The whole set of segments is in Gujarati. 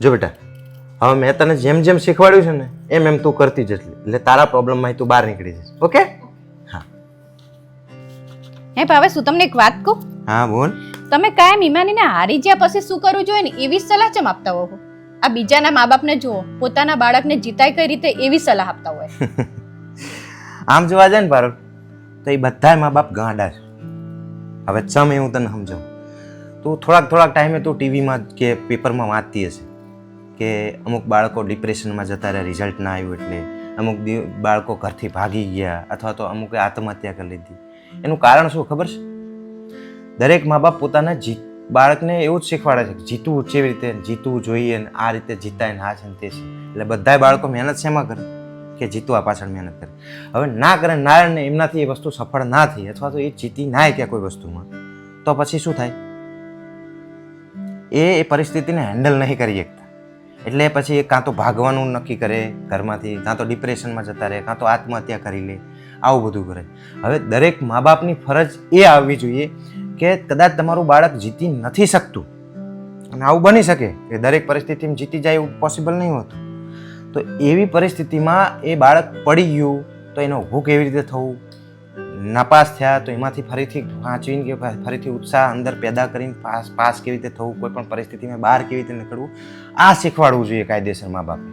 જો બેટા, હવે મેં તને જેમ જેમ શીખવાડ્યું છે ને એમ એમ તું કરતી જ એટલે તારા પ્રોબ્લેમમાં તું બહાર નીકળી જઈશ. ઓકે? હા હે ભાવેશ, હું તમને એક વાત કહું. હા બોલ. તમે કાયમ ઈમાનીને હારી જ્યાં પછી શું કરવું જોઈએ ને એવી સલાહ ચમ આપતા હો? આ બીજાના મા બાપને જુઓ, પોતાના બાળકને જીતાય કઈ રીતે એવી સલાહ આપતા હોય. આમ જોવા જાય ને ભારત, તો એ બધા મા બાપ ગાંડા છે. હવે ચમ હું તને સમજાવું. તું થોડાક ટાઈમે તું ટીવીમાં કે પેપરમાં વાંચતી હશે કે અમુક બાળકો ડિપ્રેશનમાં જતા રહ્યા, રિઝલ્ટ ના આવ્યું એટલે, અમુક બાળકો ઘરથી ભાગી ગયા, અથવા તો અમુકે આત્મહત્યા કરી લીધી. એનું કારણ શું ખબર છે? દરેક મા બાપ પોતાના બાળકને એવું જ શીખવાડે છે કે જીતવું કેવી રીતે, જીતવું જોઈએ ને આ રીતે જીતાય ને આ છે ને તે છે. એટલે બધા બાળકો મહેનત શેમાં કરે? કે જીતવા પાછળ મહેનત કરે. હવે ના કરે, ના ને એમનાથી એ વસ્તુ સફળ ના થઈ, અથવા તો એ જીતી ના ત્યાં કોઈ વસ્તુમાં, તો પછી શું થાય? એ પરિસ્થિતિને હેન્ડલ નહીં કરી શકતા. એટલે પછી એ કાં તો ભાગવાનું નક્કી કરે ઘરમાંથી, કાં તો ડિપ્રેશનમાં જતા રહે, કાં તો આત્મહત્યા કરી લે, આવું બધું કરે. હવે દરેક મા બાપની ફરજ એ આવવી જોઈએ કે કદાચ તમારું બાળક જીતી નથી શકતું, અને આવું બની શકે કે દરેક પરિસ્થિતિમાં જીતી જાય એવું પોસિબલ નહીં હોતું, તો એવી પરિસ્થિતિમાં એ બાળક પડી ગયું તો એને ઊભું કેવી રીતે થવું, નાપાસ થયા તો એમાંથી ફરીથી વાંચીને કે ફરીથી ઉત્સાહ અંદર પેદા કરીને પાસ કેવી રીતે થવું, કોઈ પણ પરિસ્થિતિમાં બહાર કેવી રીતે નીકળવું, આ શીખવાડવું જોઈએ કાયદેસર મા બાપે.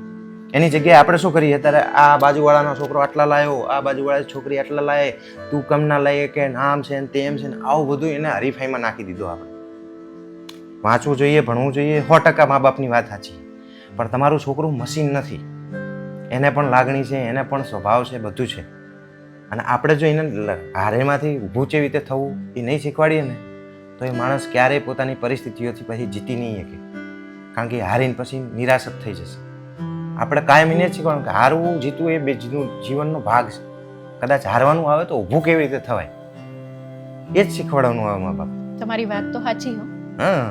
એની જગ્યાએ આપણે શું કરીએ, અત્યારે આ બાજુવાળાનો છોકરો આટલા લાવ્યો, આ બાજુવાળાની છોકરી આટલા લાવે, તું કમ ના લાવીએ કે આમ છે ને તેમ છે ને, આવું બધું એને હરીફાઈમાં નાખી દીધું. આપણે વાંચવું જોઈએ, ભણવું જોઈએ, 100% મા બાપની વાત સાચી, પણ તમારું છોકરું મશીન નથી. એને પણ લાગણી છે, એને પણ સ્વભાવ છે, બધું છે. અને આપણે જો એને હારેમાંથી ઊભું કેવી રીતે થવું એ નહીં શીખવાડીએ ને, તો એ માણસ ક્યારેય પોતાની પરિસ્થિતિઓથી પછી જીતી નહીં શકે. કારણ કે હારીને પછી નિરાશ જ થઈ જશે. આપણે કાયમ એને જ શીખવાનું કે હારવું જીતવું એ બે જીવનનો ભાગ છે. કદાચ હારવાનું આવે તો ઊભું કેવી રીતે થવાય એ જ શીખવાડવાનું આવે મા બાપ. તમારી વાત તો સાચી હો. હા,